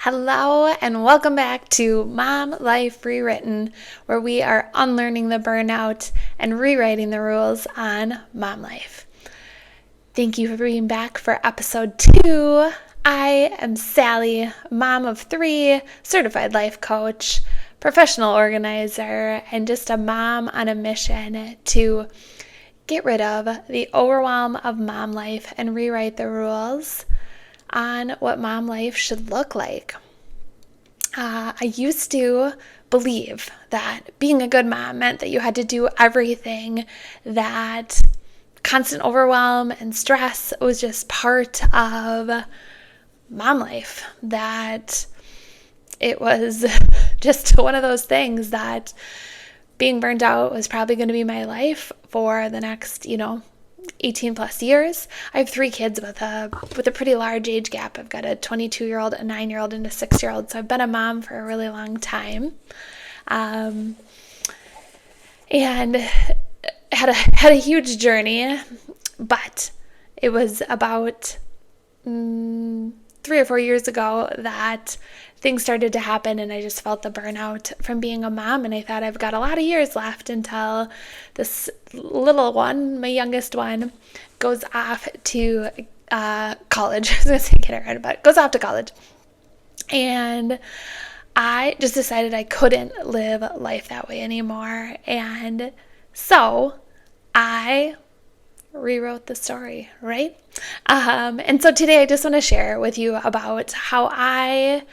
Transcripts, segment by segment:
Hello and welcome back to Mom Life Rewritten, where we are unlearning the burnout and rewriting the rules on mom life. Thank you for being back for episode 2. I am Sally, mom of 3, certified life coach, professional organizer, and just a mom on a mission to get rid of the overwhelm of mom life and rewrite the rules on what mom life should look like. I used to believe that being a good mom meant that you had to do everything, that constant overwhelm and stress was just part of mom life, that it was just one of those things that being burned out was probably going to be my life for the next, 18 plus years. I have 3 kids with a pretty large age gap. I've got a 22-year-old, a 9-year-old, and a 6-year-old. So I've been a mom for a really long time. And had a huge journey, but it was about 3 or 4 years ago that things started to happen, and I just felt the burnout from being a mom, and I thought I've got a lot of years left until this little one, my youngest one, goes off to college. I was going to say kindergarten, but goes off to college. And I just decided I couldn't live life that way anymore, and so I rewrote the story, right? And so today I just want to share with you about how I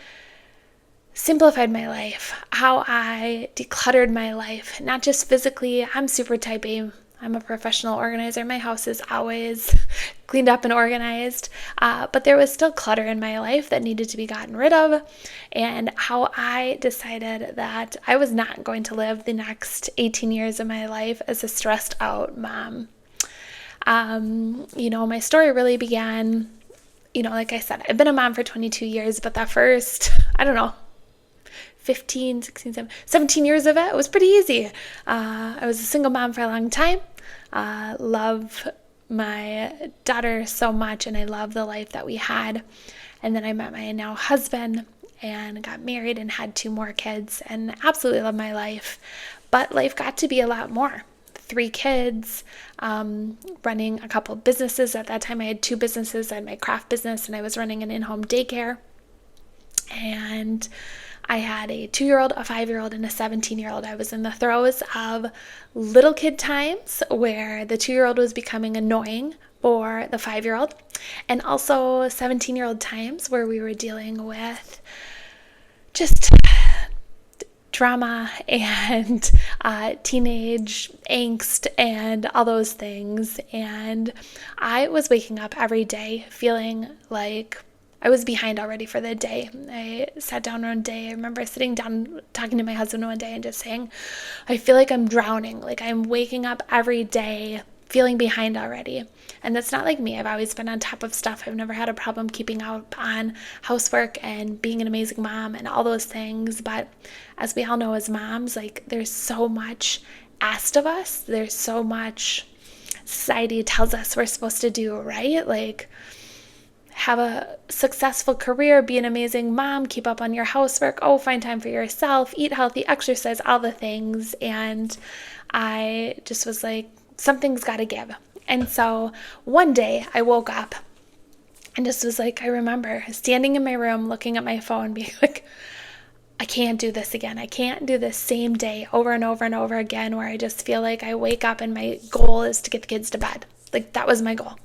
simplified my life, how I decluttered my life, not just physically. I'm super type A. I'm a professional organizer. My house is always cleaned up and organized, but there was still clutter in my life that needed to be gotten rid of, and how I decided that I was not going to live the next 18 years of my life as a stressed out mom. My story really began, like I said, I've been a mom for 22 years, but that first, 15, 16, 17 years of it was pretty easy. I was a single mom for a long time. Love my daughter so much, and I love the life that we had. And then I met my now husband and got married and had 2 more kids, and absolutely love my life. But life got to be a lot more. 3 kids, running a couple of businesses. At that time, I had 2 businesses. I had my craft business, and I was running an in-home daycare. And I had a 2-year-old, a 5-year-old, and a 17-year-old. I was in the throes of little kid times where the 2-year-old was becoming annoying for the 5-year-old, and also 17-year-old times where we were dealing with just drama and teenage angst and all those things. And I was waking up every day feeling like I was behind already for the day. I sat down one day. I remember sitting down talking to my husband one day and just saying, I feel like I'm drowning. Like I'm waking up every day feeling behind already. And that's not like me. I've always been on top of stuff. I've never had a problem keeping up on housework and being an amazing mom and all those things. But as we all know as moms, there's so much asked of us. There's so much society tells us we're supposed to do, right? Have a successful career, be an amazing mom, keep up on your housework, find time for yourself, eat healthy, exercise, all the things. And I just was like, something's got to give. And so one day I woke up and just was like, I remember standing in my room, looking at my phone, being like, I can't do this again. I can't do this same day over and over and over again, where I just feel like I wake up and my goal is to get the kids to bed. That was my goal.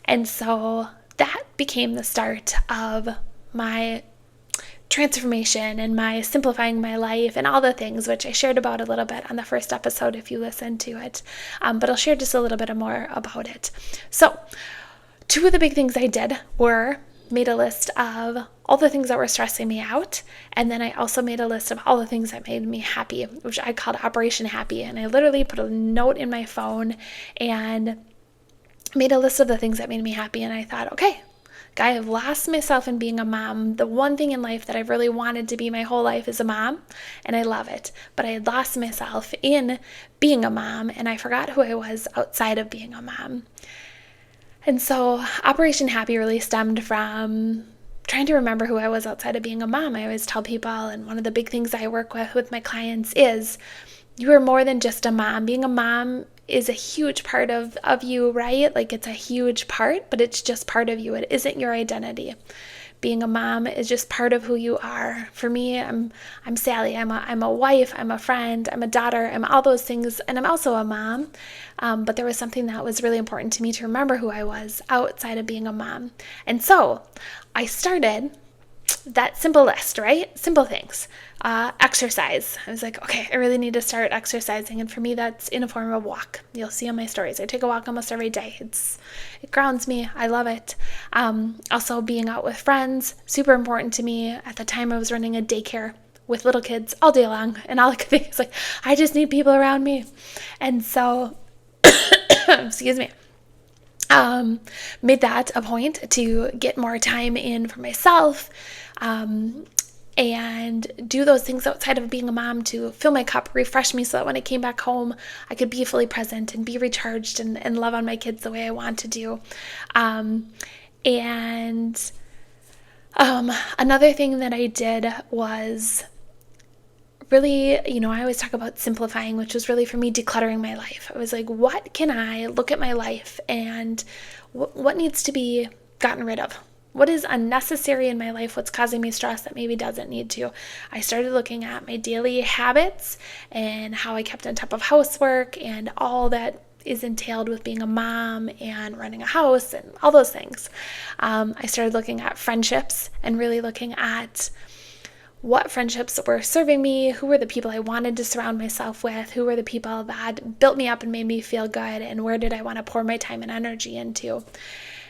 And so that became the start of my transformation and my simplifying my life and all the things, which I shared about a little bit on the first episode if you listened to it. But I'll share just a little bit more about it. So 2 of the big things I did were made a list of all the things that were stressing me out. And then I also made a list of all the things that made me happy, which I called Operation Happy. And I literally put a note in my phone and made a list of the things that made me happy. And I thought, okay, I have lost myself in being a mom. The one thing in life that I've really wanted to be my whole life is a mom, and I love it. But I had lost myself in being a mom, and I forgot who I was outside of being a mom. And so Operation Happy really stemmed from trying to remember who I was outside of being a mom. I always tell people, and one of the big things I work with my clients is you are more than just a mom. Being a mom is a huge part of you, right? Like it's a huge part, but it's just part of you. It isn't your identity. Being a mom is just part of who you are. For me, I'm Sally. I'm a wife. I'm a friend. I'm a daughter. I'm all those things, and I'm also a mom. But there was something that was really important to me to remember who I was outside of being a mom. And so I started that simple list, right? Simple things. Exercise. I was like, okay, I really need to start exercising. And for me, that's in a form of walk. You'll see on my stories. I take a walk almost every day. It grounds me. I love it. Also being out with friends, super important to me. At the time I was running a daycare with little kids all day long. And all I could think is like, I just need people around me. And so, excuse me. Made that a point to get more time in for myself, and do those things outside of being a mom to fill my cup, refresh me so that when I came back home, I could be fully present and be recharged and love on my kids the way I want to do. Another thing that I did was really, I always talk about simplifying, which was really for me decluttering my life. I was like, what can I look at my life and what needs to be gotten rid of? What is unnecessary in my life? What's causing me stress that maybe doesn't need to? I started looking at my daily habits and how I kept on top of housework and all that is entailed with being a mom and running a house and all those things. I started looking at friendships and really looking at what friendships were serving me, who were the people I wanted to surround myself with, who were the people that built me up and made me feel good, and where did I want to pour my time and energy into.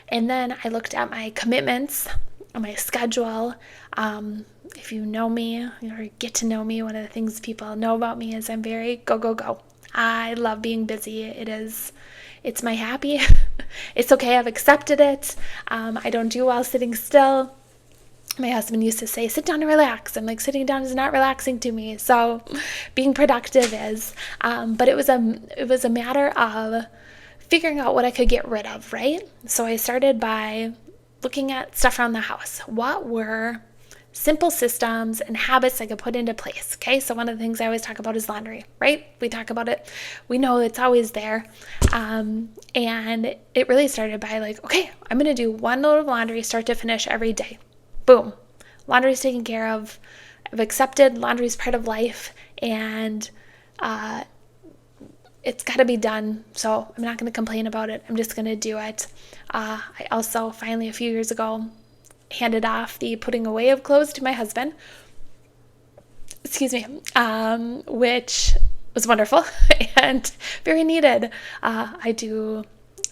And then I looked at my commitments, my schedule. If you know me or get to know me, one of the things people know about me is I'm very go, go, go. I love being busy. It's my happy. It's okay. I've accepted it. I don't do well sitting still. My husband used to say, sit down and relax. I'm like, sitting down is not relaxing to me. So being productive is, but it was a matter of figuring out what I could get rid of, right? So I started by looking at stuff around the house. What were simple systems and habits I could put into place? Okay, so one of the things I always talk about is laundry, right? We talk about it. We know it's always there. And it really started by like, okay, I'm going to do one load of laundry start to finish every day. Boom. Laundry's taken care of. I've accepted laundry's part of life, and it's got to be done. So I'm not going to complain about it. I'm just going to do it. I also finally a few years ago handed off the putting away of clothes to my husband. Excuse me. Which was wonderful and very needed.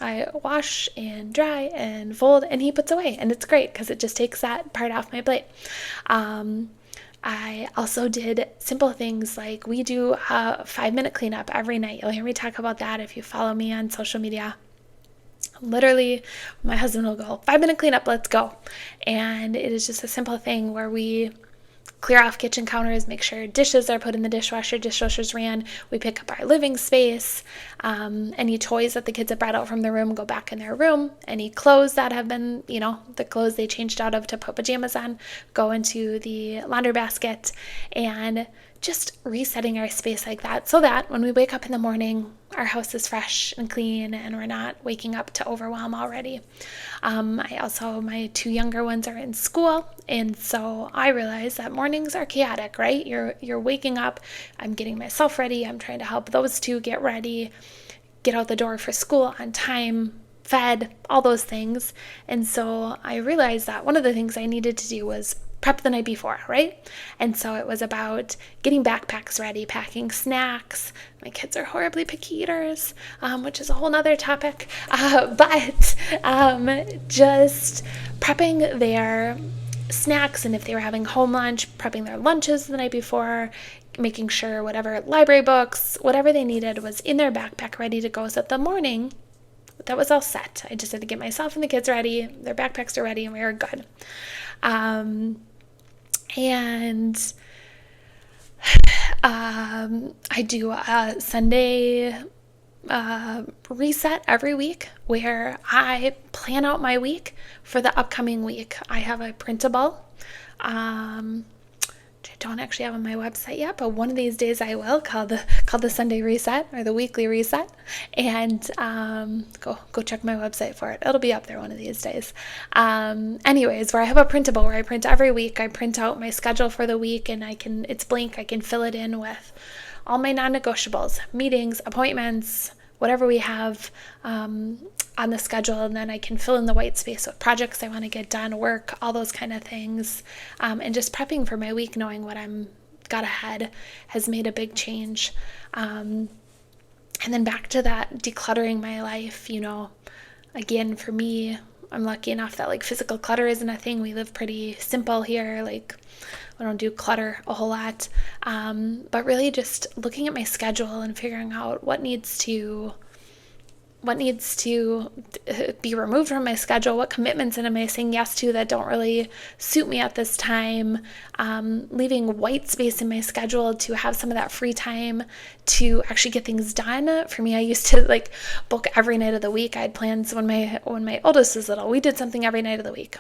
I wash and dry and fold, and he puts away, and it's great because it just takes that part off my plate. I also did simple things like we do a 5-minute cleanup every night. You'll hear me talk about that if you follow me on social media. Literally, my husband will go, 5-minute cleanup, let's go. And it is just a simple thing where we clear off kitchen counters, make sure dishes are put in the dishwasher, dishwashers ran. We pick up our living space. Any toys that the kids have brought out from the room go back in their room. Any clothes that have been, the clothes they changed out of to put pajamas on, go into the laundry basket. And just resetting our space like that so that when we wake up in the morning, our house is fresh and clean and we're not waking up to overwhelm already. My 2 younger ones are in school, and so I realize that mornings are chaotic, right? You're waking up, I'm getting myself ready, I'm trying to help those 2 get ready, get out the door for school on time, fed, all those things. And so I realized that one of the things I needed to do was prep the night before, right? And so it was about getting backpacks ready, packing snacks. My kids are horribly picky eaters, which is a whole nother topic. But just prepping their snacks, and if they were having home lunch, prepping their lunches the night before, making sure whatever library books, whatever they needed was in their backpack ready to go. So that the morning, that was all set. I just had to get myself and the kids ready. Their backpacks are ready, and we were good. I do a Sunday reset every week where I plan out my week for the upcoming week. I have a printable, which I don't actually have on my website yet, but one of these days I will, called the Sunday Reset or the Weekly Reset, and go check my website for it. It'll be up there one of these days. Anyways, where I have a printable where I print every week. I print out my schedule for the week, and it's blank. I can fill it in with all my non-negotiables, meetings, appointments, whatever we have on the schedule, and then I can fill in the white space with projects I want to get done, work, all those kind of things, and just prepping for my week, knowing what I'm got ahead has made a big change. And then back to that decluttering my life, again, for me, I'm lucky enough that like physical clutter isn't a thing. We live pretty simple here. Like we don't do clutter a whole lot. But really just looking at my schedule and figuring out what needs to be removed from my schedule, what commitments am I saying yes to that don't really suit me at this time, leaving white space in my schedule to have some of that free time to actually get things done. For me, I used to like book every night of the week. I had plans when my oldest was little. We did something every night of the week.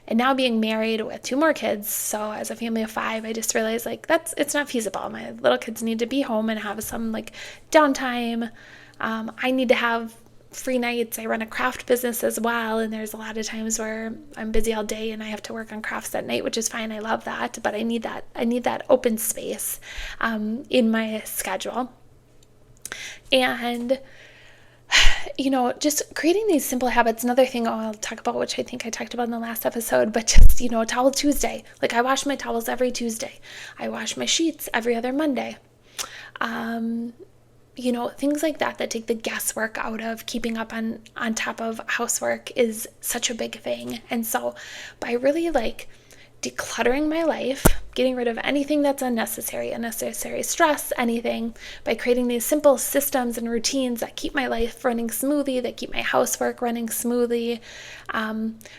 And now being married with 2 more kids, so as a family of 5, I just realized like it's not feasible. My little kids need to be home and have some like downtime. I need to have free nights. I run a craft business as well, and there's a lot of times where I'm busy all day and I have to work on crafts at night, which is fine. I love that, but I need that open space in my schedule. And just creating these simple habits. Another thing I'll talk about, which I think I talked about in the last episode, but just, Towel Tuesday. Like I wash my towels every Tuesday. I wash my sheets every other Monday. Things like that take the guesswork out of keeping up on top of housework is such a big thing. And so by really like decluttering my life, getting rid of anything that's unnecessary stress, anything, by creating these simple systems and routines that keep my life running smoothly, that keep my housework running smoothly,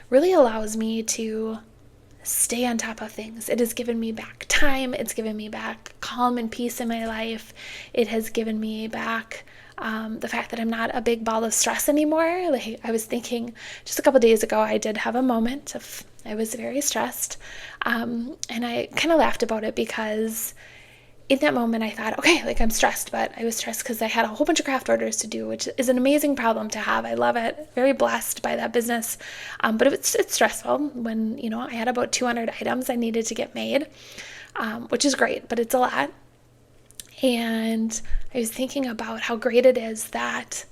really allows me to stay on top of things. It has given me back time. It's given me back calm and peace in my life. It has given me back the fact that I'm not a big ball of stress anymore. Like I was thinking just a couple days ago, I did have a moment of I was very stressed, and I kind of laughed about it because in that moment I thought, okay, like I'm stressed, but I was stressed because I had a whole bunch of craft orders to do, which is an amazing problem to have. I love it. Very blessed by that business, but it's stressful when I had about 200 items I needed to get made, which is great, but it's a lot. And I was thinking about how great it is that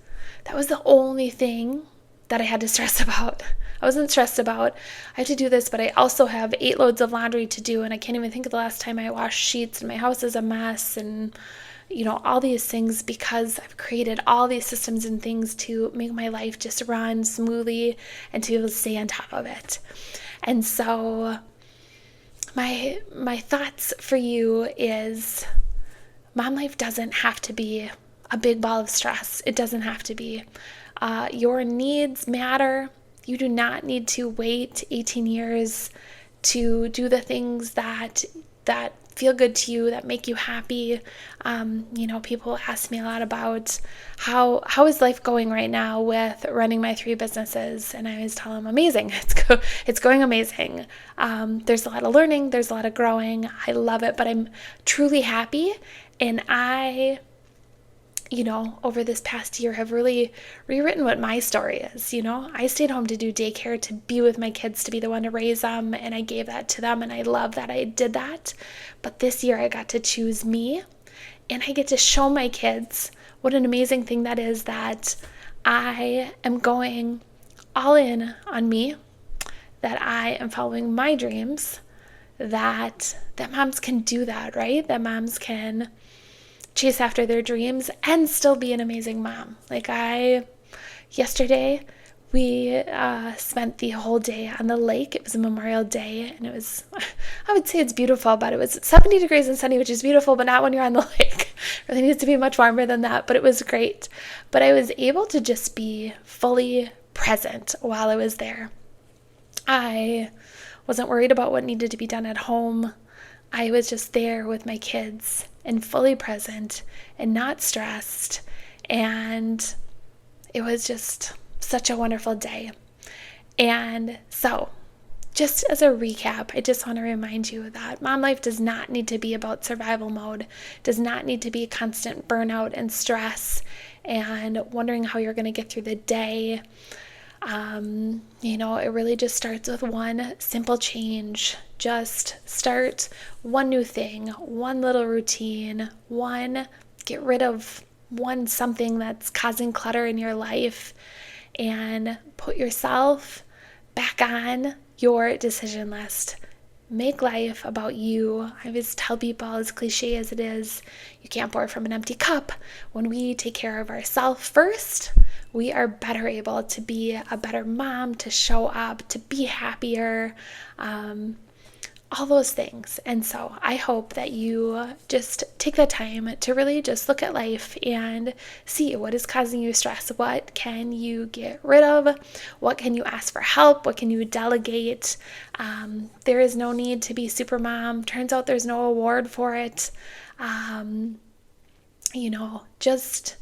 was the only thing that I had to stress about. I wasn't stressed about, I have to do this, but I also have 8 loads of laundry to do, and I can't even think of the last time I washed sheets, and my house is a mess, and all these things, because I've created all these systems and things to make my life just run smoothly and to be able to stay on top of it. And so my thoughts for you is mom life doesn't have to be a big ball of stress. It doesn't have to be. Your needs matter. You do not need to wait 18 years to do the things that feel good to you, that make you happy. People ask me a lot about how is life going right now with running my 3 businesses, and I always tell them amazing. It's going amazing. There's a lot of learning, there's a lot of growing. I love it, but I'm truly happy, and I over this past year have really rewritten what my story is. I stayed home to do daycare, to be with my kids, to be the one to raise them, and I gave that to them, and I love that I did that. But this year I got to choose me, and I get to show my kids what an amazing thing that is, that I am going all in on me, that I am following my dreams, that moms can do that, right? That moms can chase after their dreams and still be an amazing mom. Like yesterday we spent the whole day on the lake. It was a Memorial Day, and it was, I would say it's beautiful, but it was 70 degrees and sunny, which is beautiful, but not when you're on the lake. It really needs to be much warmer than that, but it was great. But I was able to just be fully present while I was there. I wasn't worried about what needed to be done at home. I was just there with my kids and fully present and not stressed And it was just such a wonderful day. And so, just as a recap, I just want to remind you that mom life does not need to be about survival mode, does not need to be constant burnout and stress and wondering how you're going to get through the day. It really just starts with one simple change. Just start one new thing, one little routine, get rid of one something that's causing clutter in your life, and put yourself back on your decision list. Make life about you. I always tell people, as cliche as it is, you can't pour from an empty cup. When we take care of ourselves first, we are better able to be a better mom, to show up, to be happier, all those things. And so I hope that you just take the time to really just look at life and see what is causing you stress. What can you get rid of? What can you ask for help? What can you delegate? There is no need to be super mom. Turns out there's no award for it. Just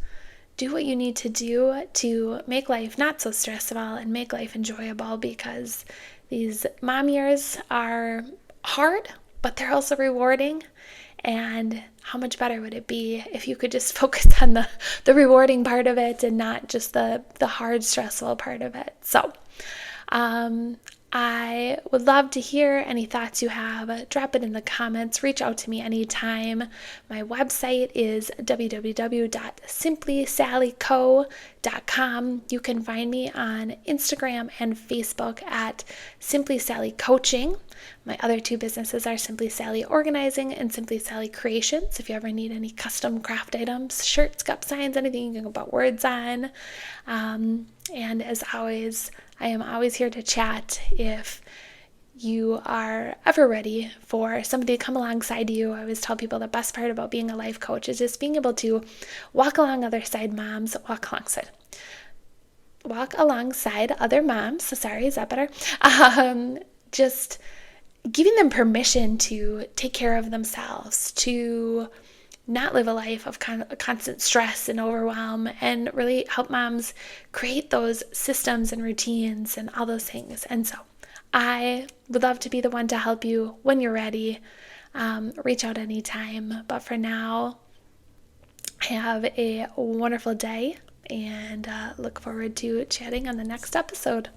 do what you need to do to make life not so stressful and make life enjoyable, because these mom years are hard, but they're also rewarding. And how much better would it be if you could just focus on the rewarding part of it and not just the hard, stressful part of it. So I would love to hear any thoughts you have. Drop it in the comments. Reach out to me anytime. My website is www.simplysallyco.com. You can find me on Instagram and Facebook at Simply Sally Coaching. My other two businesses are Simply Sally Organizing and Simply Sally Creations. If you ever need any custom craft items, shirts, cup signs, anything you can put words on. And as always, I am always here to chat if you are ever ready for somebody to come alongside you. I always tell people the best part about being a life coach is just being able to walk alongside other moms. So sorry, is that better? Just giving them permission to take care of themselves, to not live a life of constant stress and overwhelm, and really help moms create those systems and routines and all those things. And so I would love to be the one to help you when you're ready. Reach out anytime. But for now, have a wonderful day and look forward to chatting on the next episode.